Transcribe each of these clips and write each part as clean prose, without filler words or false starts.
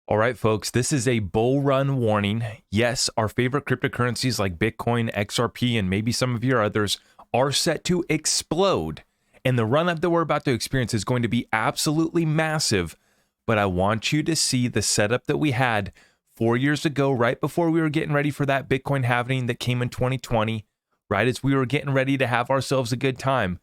All right, folks, this is a bull run warning. Yes, our favorite cryptocurrencies like Bitcoin, XRP, and maybe some of your others are set to explode. And the run up that we're about to experience is going to be absolutely massive. But I want you to see the setup that we had 4 years ago, right before we were getting ready for that Bitcoin halving that came in 2020, right as we were getting ready to have ourselves a good time.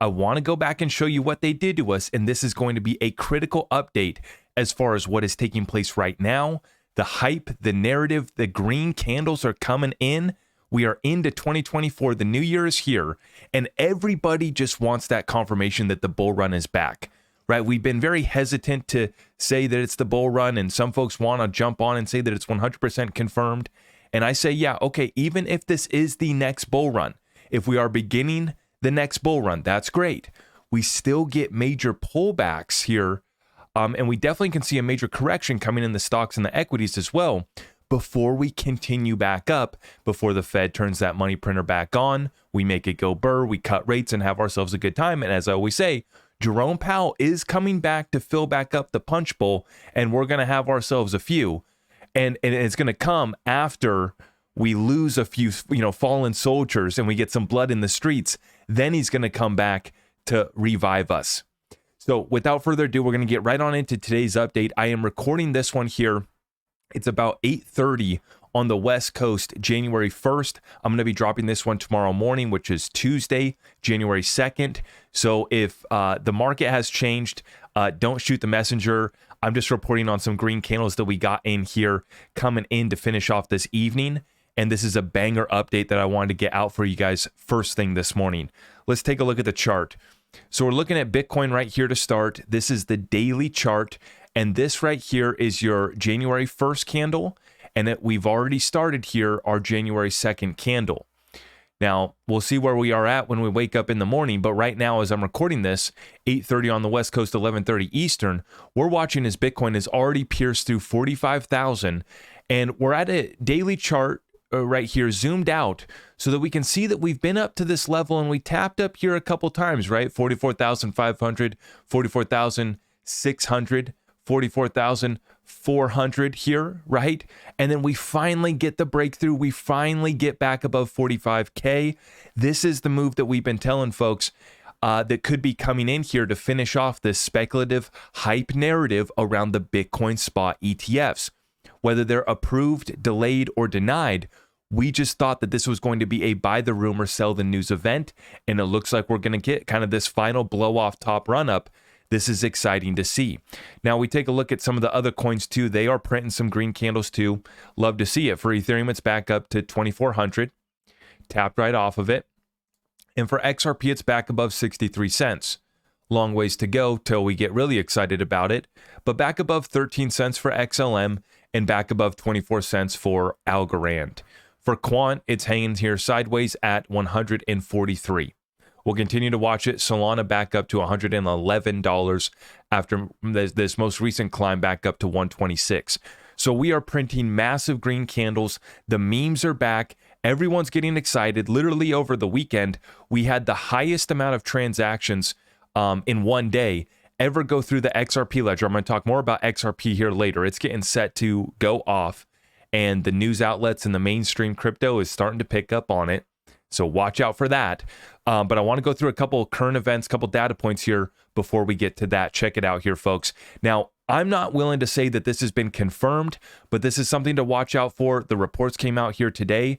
I want to go back and show you what they did to us, and this is going to be a critical update as far as what is taking place right now. The hype, the narrative, the green candles are coming in. We are into 2024. The new year is here, and everybody just wants that confirmation that the bull run is back, right? We've been very hesitant to say that it's the bull run, and some folks want to jump on and say that it's 100% confirmed. And I say, yeah, okay, even if this is the next bull run, if we are beginning the next bull run, that's great. We still get major pullbacks here, and we definitely can see a major correction coming in the stocks and the equities as well before we continue back up, before the Fed turns that money printer back on, we make it go burr, we cut rates and have ourselves a good time. And as I always say, Jerome Powell is coming back to fill back up the punch bowl, and we're going to have ourselves a few. And it's going to come after we lose a few, fallen soldiers and we get some blood in the streets. Then he's going to come back to revive us. So without further ado, we're going to get right on into today's update. I am recording this one here. It's about 8:30 on the West Coast, January 1st. I'm going to be dropping this one tomorrow morning, which is Tuesday, January 2nd. So if the market has changed, don't shoot the messenger. I'm just reporting on some green candles that we got in here coming in to finish off this evening. And this is a banger update that I wanted to get out for you guys first thing this morning. Let's take a look at the chart. So we're looking at Bitcoin right here to start. This is the daily chart. And this right here is your January 1st candle. And we've already started here our January 2nd candle. Now, we'll see where we are at when we wake up in the morning. But right now, as I'm recording this, 8:30 on the West Coast, 11:30 Eastern, we're watching as Bitcoin has already pierced through 45,000. And we're at a daily chart right here zoomed out so that we can see that we've been up to this level and we tapped up here a couple times, right? 44,500, 44,600, 44,400 here, right? And then we finally get the breakthrough. We finally get back above 45K. This is the move that we've been telling folks that could be coming in here to finish off this speculative hype narrative around the Bitcoin spot ETFs. Whether they're approved, delayed, or denied, we just thought that this was going to be a buy the rumor, sell the news event, and it looks like we're going to get kind of this final blow-off top run-up. This is exciting to see. Now, we take a look at some of the other coins too. They are printing some green candles too. Love to see it. For Ethereum, it's back up to 2,400. Tapped right off of it. And for XRP, it's back above 63 cents. Long ways to go till we get really excited about it. But back above 13 cents for XLM and back above 24 cents for Algorand. For Quant, it's hanging here sideways at 143. We'll continue to watch it. Solana back up to $111 after this most recent climb back up to 126. So we are printing massive green candles. The memes are back. Everyone's getting excited. Literally over the weekend, we had the highest amount of transactions in one day ever go through the XRP ledger. I'm going to talk more about XRP here later. It's getting set to go off, and the news outlets and the mainstream crypto is starting to pick up on it. So watch out for that. But I want to go through a couple current events, couple data points here before we get to that. Check it out here, folks. Now, I'm not willing to say that this has been confirmed, but this is something to watch out for. The reports came out here today.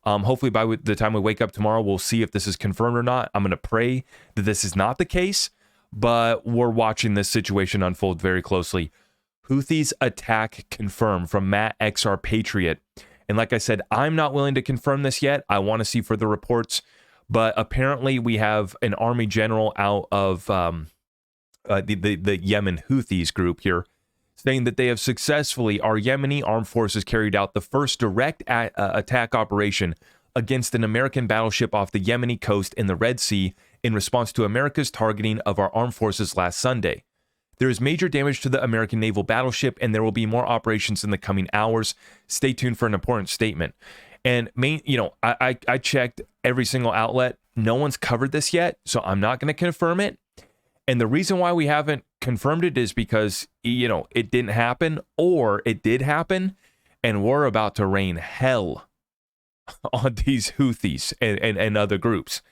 Hopefully by the time we wake up tomorrow, we'll see if this is confirmed or not. I'm going to pray that this is not the case, but we're watching this situation unfold very closely. Houthis attack confirmed from Matt XR Patriot. And like I said, I'm not willing to confirm this yet. I want to see further reports. But apparently we have an army general out of the Yemen Houthis group here saying that they have successfully, our Yemeni armed forces carried out the first direct attack operation against an American battleship off the Yemeni coast in the Red Sea in response to America's targeting of our armed forces last Sunday. There is major damage to the American naval battleship, and there will be more operations in the coming hours. Stay tuned for an important statement. And I checked every single outlet. No one's covered this yet, so I'm not going to confirm it. And the reason why we haven't confirmed it is because, it didn't happen, or it did happen, and we're about to rain hell on these Houthis and other groups.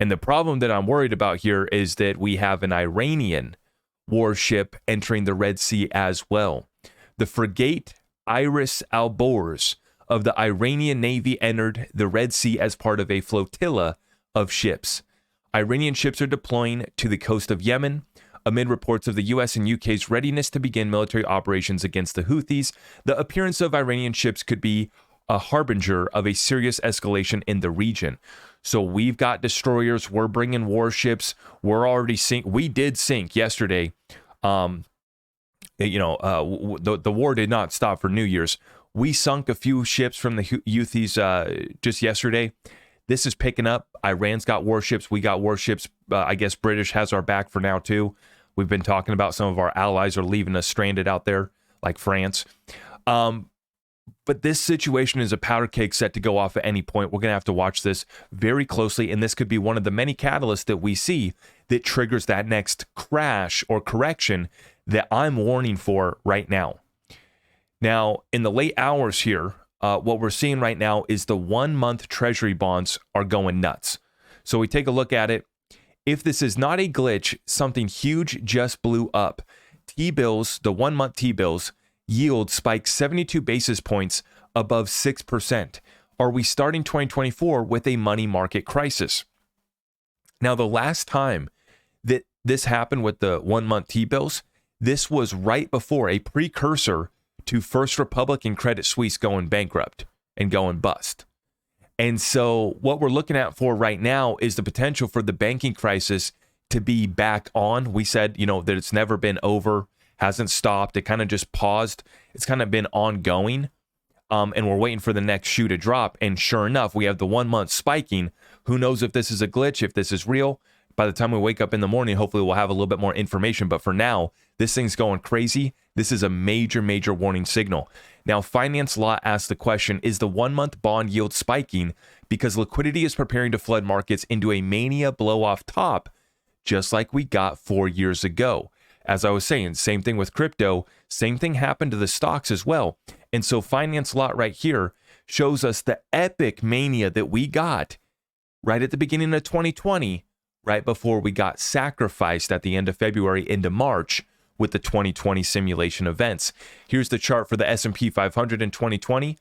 And the problem that I'm worried about here is that we have an Iranian warship entering the Red Sea as well. The frigate Iris Alborz of the Iranian Navy entered the Red Sea as part of a flotilla of ships. Iranian ships are deploying to the coast of Yemen amid reports of the US and UK's readiness to begin military operations against the Houthis. The appearance of Iranian ships could be a harbinger of a serious escalation in the region. So we've got destroyers, we're bringing warships, we're already we did sink yesterday. The war did not stop for New Year's. We sunk a few ships from the Houthis just yesterday. This is picking up. Iran's got warships. We got warships. I guess British has our back for now, too. We've been talking about some of our allies are leaving us stranded out there, like France. But this situation is a powder keg set to go off at any point. We're going to have to watch this very closely, and this could be one of the many catalysts that we see that triggers that next crash or correction that I'm warning for right now. Now, in the late hours here, what we're seeing right now is the 1-month Treasury bonds are going nuts. So we take a look at it. If this is not a glitch, something huge just blew up. T-bills, the 1-month T-bills, yield spiked 72 basis points above 6%. Are we starting 2024 with a money market crisis? Now, the last time that this happened with the 1-month T-bills, this was right before a precursor to First Republic and Credit Suisse going bankrupt and going bust. And so what we're looking at for right now is the potential for the banking crisis to be back on. We said, that it's never been over, hasn't stopped. It kind of just paused. It's kind of been ongoing. And we're waiting for the next shoe to drop. And sure enough, we have the 1 month spiking. Who knows if this is a glitch, if this is real? By the time we wake up in the morning, hopefully we'll have a little bit more information. But for now, this thing's going crazy. This is a major, major warning signal. Now, Finance Law asks the question, is the 1-month bond yield spiking because liquidity is preparing to flood markets into a mania blow-off top, just like we got 4 years ago? As I was saying, same thing with crypto, same thing happened to the stocks as well. And so Finance Law right here shows us the epic mania that we got right at the beginning of 2020, right before we got sacrificed at the end of February into March with the 2020 simulation events. Here's the chart for the S&P 500 in 2020.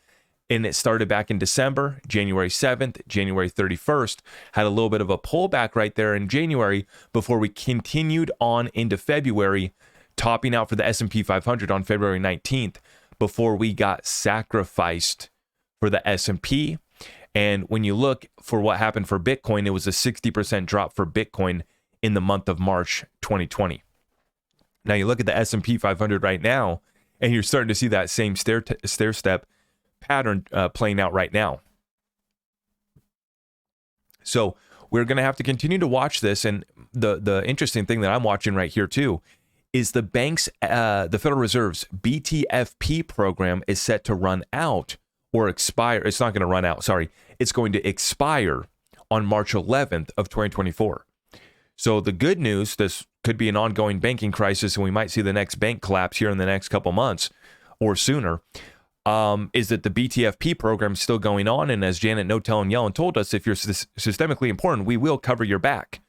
And it started back in December, January 7th, January 31st, had a little bit of a pullback right there in January before we continued on into February, topping out for the S&P 500 on February 19th before we got sacrificed for the S&P. And when you look for what happened for Bitcoin, it was a 60% drop for Bitcoin in the month of March 2020. Now you look at the S&P 500 right now, and you're starting to see that same stair step pattern playing out right now. So we're going to have to continue to watch this. And the interesting thing that I'm watching right here too is the bank's, the Federal Reserve's BTFP program is set to run out or expire. It's not going to run out. Sorry. It's going to expire on March 11th of 2024. So the good news, this could be an ongoing banking crisis and we might see the next bank collapse here in the next couple months or sooner, is that the BTFP program is still going on. And as Janet No-Tell and Yellen told us, if you're systemically important, we will cover your back.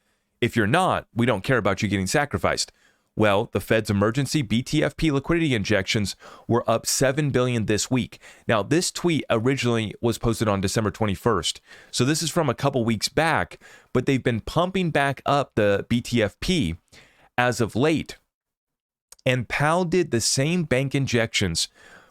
If you're not, we don't care about you getting sacrificed. Well, the Fed's emergency BTFP liquidity injections were up $7 billion this week. Now, this tweet originally was posted on December 21st. So this is from a couple weeks back, but they've been pumping back up the BTFP as of late. And Powell did the same bank injections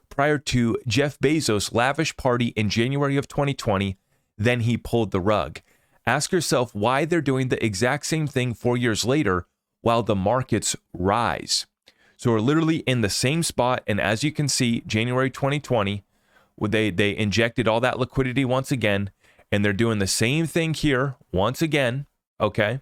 prior to Jeff Bezos' lavish party in January of 2020. Then he pulled the rug. Ask yourself why they're doing the exact same thing 4 years later while the markets rise. So we're literally in the same spot. And as you can see, January 2020, they injected all that liquidity once again, and they're doing the same thing here once again, okay?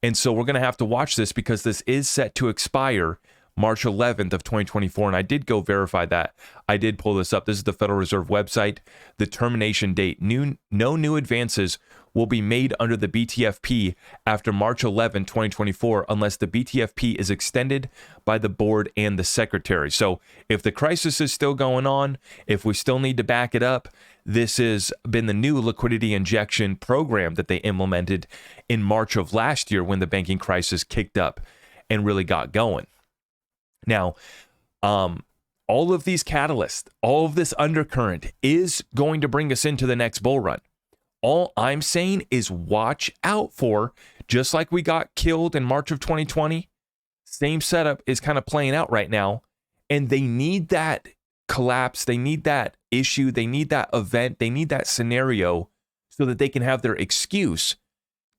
And so we're going to have to watch this because this is set to expire March 11th of 2024. And I did go verify that. I did pull this up. This is the Federal Reserve website. The termination date. No new advances will be made under the BTFP after March 11, 2024, unless the BTFP is extended by the board and the secretary. So if the crisis is still going on, if we still need to back it up, this has been the new liquidity injection program that they implemented in March of last year when the banking crisis kicked up and really got going. Now, all of these catalysts, all of this undercurrent is going to bring us into the next bull run. All I'm saying is watch out for, just like we got killed in March of 2020, same setup is kind of playing out right now. And they need that collapse. They need that issue. They need that event. They need that scenario so that they can have their excuse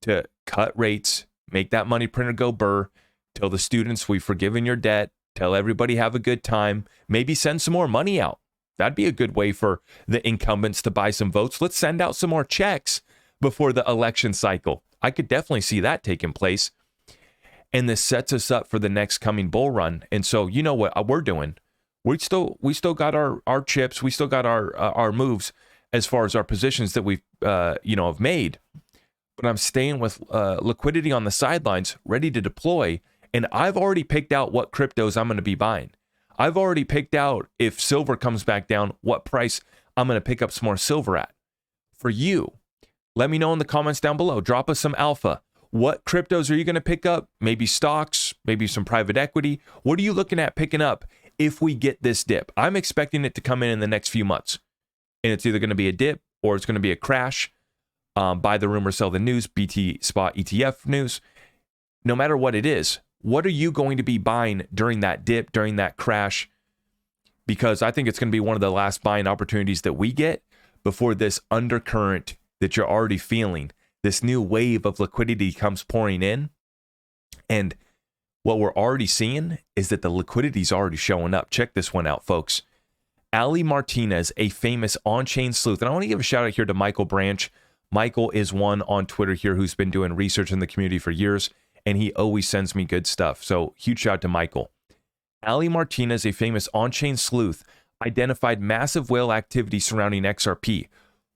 to cut rates, make that money printer go burr, tell the students we've forgiven your debt, tell everybody have a good time, maybe send some more money out. That'd be a good way for the incumbents to buy some votes. Let's send out some more checks before the election cycle. I could definitely see that taking place. And this sets us up for the next coming bull run. And so, you know what we're doing? We still got our chips. We still got our moves as far as our positions that we've have made. But I'm staying with liquidity on the sidelines, ready to deploy. And I've already picked out what cryptos I'm going to be buying. I've already picked out, if silver comes back down, what price I'm going to pick up some more silver at. For you, let me know in the comments down below. Drop us some alpha. What cryptos are you going to pick up? Maybe stocks, maybe some private equity. What are you looking at picking up if we get this dip? I'm expecting it to come in the next few months. And it's either going to be a dip or it's going to be a crash. Buy the rumor, sell the news, BT spot ETF news. No matter what it is, what are you going to be buying during that dip, during that crash? Because I think it's going to be one of the last buying opportunities that we get before this undercurrent that you're already feeling, this new wave of liquidity comes pouring in. And what we're already seeing is that the liquidity is already showing up. Check this one out, folks. Ali Martinez, a famous on-chain sleuth. And I want to give a shout out here to Michael Branch. Michael is one on Twitter here who's been doing research in the community for years, and he always sends me good stuff. So huge shout out to Michael. Ali Martinez, a famous on-chain sleuth, identified massive whale activity surrounding XRP.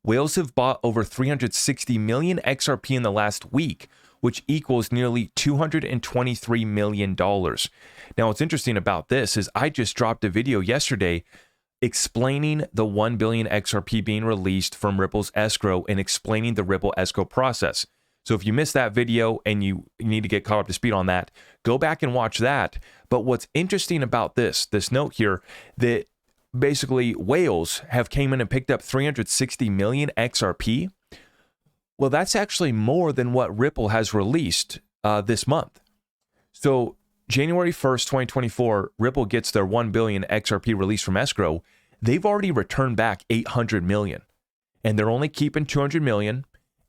Whales have bought over 360 million XRP in the last week, which equals nearly $223 million. Now, what's interesting about this is I just dropped a video yesterday explaining the 1 billion XRP being released from Ripple's escrow and explaining the Ripple escrow process. So if you missed that video and you need to get caught up to speed on that, go back and watch that. But what's interesting about this note here, that basically whales have came in and picked up 360 million XRP. Well, that's actually more than what Ripple has released this month. So January 1st, 2024, Ripple gets their 1 billion XRP release from escrow. They've already returned back 800 million, and they're only keeping 200 million.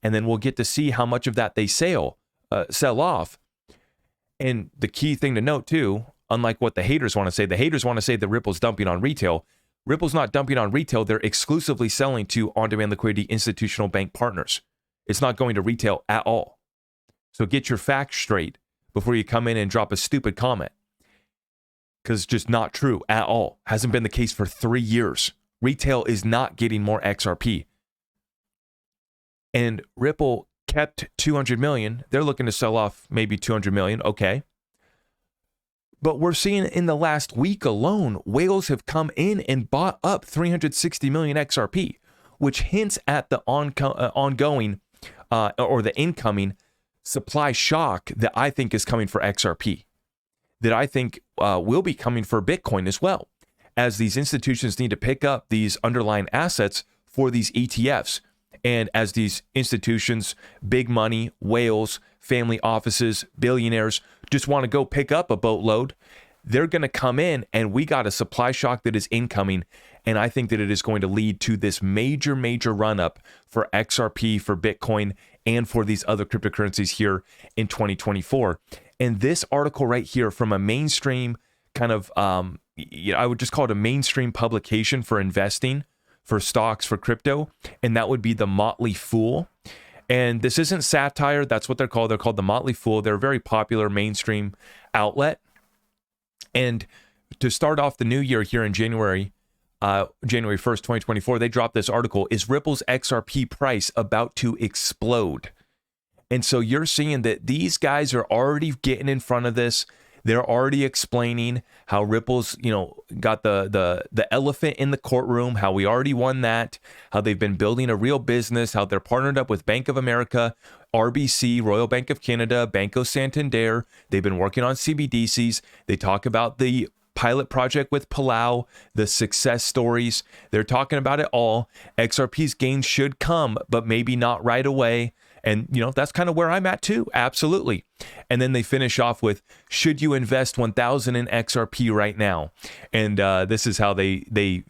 And then we'll get to see how much of that they sell off. And the key thing to note too, unlike what the haters want to say that Ripple's dumping on retail. Ripple's not dumping on retail. They're exclusively selling to on-demand liquidity institutional bank partners. It's not going to retail at all. So get your facts straight before you come in and drop a stupid comment. Because it's just not true at all. Hasn't been the case for 3 years. Retail is not getting more XRP. And Ripple kept 200 million. They're looking to sell off maybe 200 million. Okay. But we're seeing in the last week alone, whales have come in and bought up 360 million XRP, which hints at the ongoing or the incoming supply shock that I think is coming for XRP, that I think will be coming for Bitcoin as well, as these institutions need to pick up these underlying assets for these ETFs. And as these institutions, big money, whales, family offices, billionaires just want to go pick up a boatload, they're going to come in, and we got a supply shock that is incoming. And I think that it is going to lead to this major run up for XRP, for Bitcoin, and for these other cryptocurrencies here in 2024. And this article right here from a mainstream kind of, I would just call it a mainstream publication for investing, for stocks, for crypto, and that would be the Motley Fool. And this isn't satire. That's what they're called. They're called the Motley Fool. They're a very popular mainstream outlet. And to start off the new year here in January 1st, 2024, they dropped this article, is Ripple's XRP price about to explode? And so you're seeing that these guys are already getting in front of this. They're already explaining how Ripple's, got the elephant in the courtroom, how we already won that, how they've been building a real business, how they're partnered up with Bank of America, RBC, Royal Bank of Canada, Banco Santander. They've been working on CBDCs. They talk about the pilot project with Palau, the success stories. They're talking about it all. XRP's gains should come, but maybe not right away. And, that's kind of where I'm at too. Absolutely. And then they finish off with, should you invest 1,000 in XRP right now? And this is how they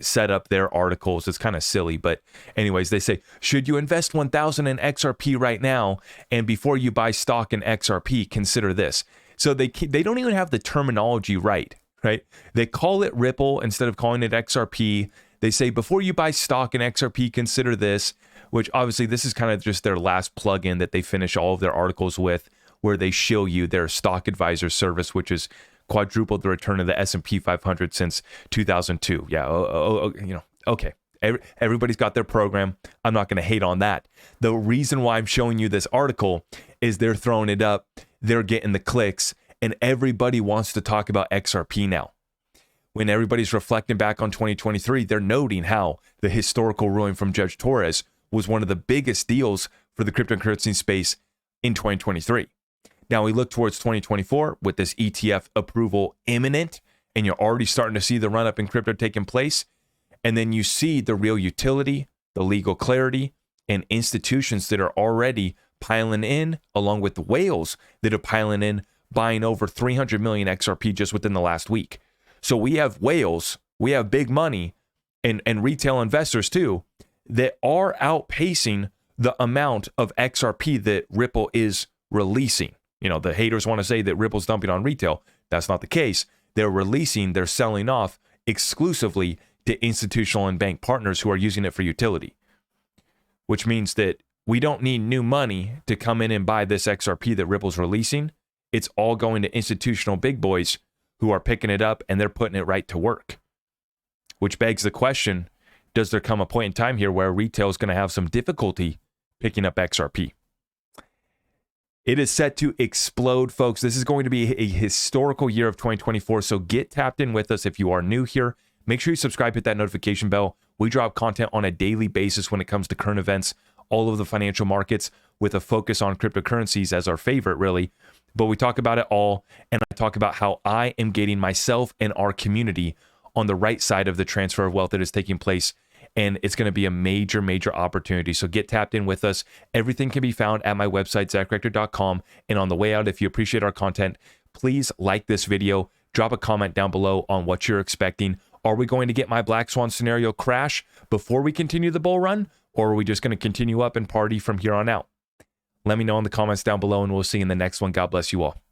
set up their articles. It's kind of silly. But anyways, they say, should you invest 1,000 in XRP right now? And before you buy stock in XRP, consider this. So they don't even have the terminology right? They call it Ripple instead of calling it XRP. They say, before you buy stock in XRP, consider this, which obviously this is kind of just their last plugin that they finish all of their articles with, where they show you their stock advisor service, which has quadrupled the return of the S&P 500 since 2002. Yeah, okay. Everybody's got their program. I'm not going to hate on that. The reason why I'm showing you this article is they're throwing it up, they're getting the clicks, and everybody wants to talk about XRP now. When everybody's reflecting back on 2023, they're noting how the historical ruling from Judge Torres was one of the biggest deals for the cryptocurrency space in 2023. Now we look towards 2024 with this ETF approval imminent, and you're already starting to see the run up in crypto taking place. And then you see the real utility, the legal clarity, and institutions that are already piling in, along with the whales that are piling in, buying over 300 million XRP just within the last week. So we have whales, we have big money, and retail investors too, that are outpacing the amount of XRP that Ripple is releasing. The haters want to say that Ripple's dumping on retail. That's not the case. They're selling off exclusively to institutional and bank partners who are using it for utility, which means that we don't need new money to come in and buy this XRP that Ripple's releasing. It's all going to institutional big boys who are picking it up and they're putting it right to work, which begs the question, does there come a point in time here where retail is going to have some difficulty picking up XRP? It is set to explode, folks. This is going to be a historical year of 2024. So get tapped in with us if you are new here. Make sure you subscribe, hit that notification bell. We drop content on a daily basis when it comes to current events, all of the financial markets, with a focus on cryptocurrencies as our favorite, really. But we talk about it all, and I talk about how I am getting myself and our community on the right side of the transfer of wealth that is taking place. And it's going to be a major, major opportunity. So get tapped in with us. Everything can be found at my website, zachrector.com. And on the way out, if you appreciate our content, please like this video. Drop a comment down below on what you're expecting. Are we going to get my Black Swan scenario crash before we continue the bull run? Or are we just going to continue up and party from here on out? Let me know in the comments down below, and we'll see you in the next one. God bless you all.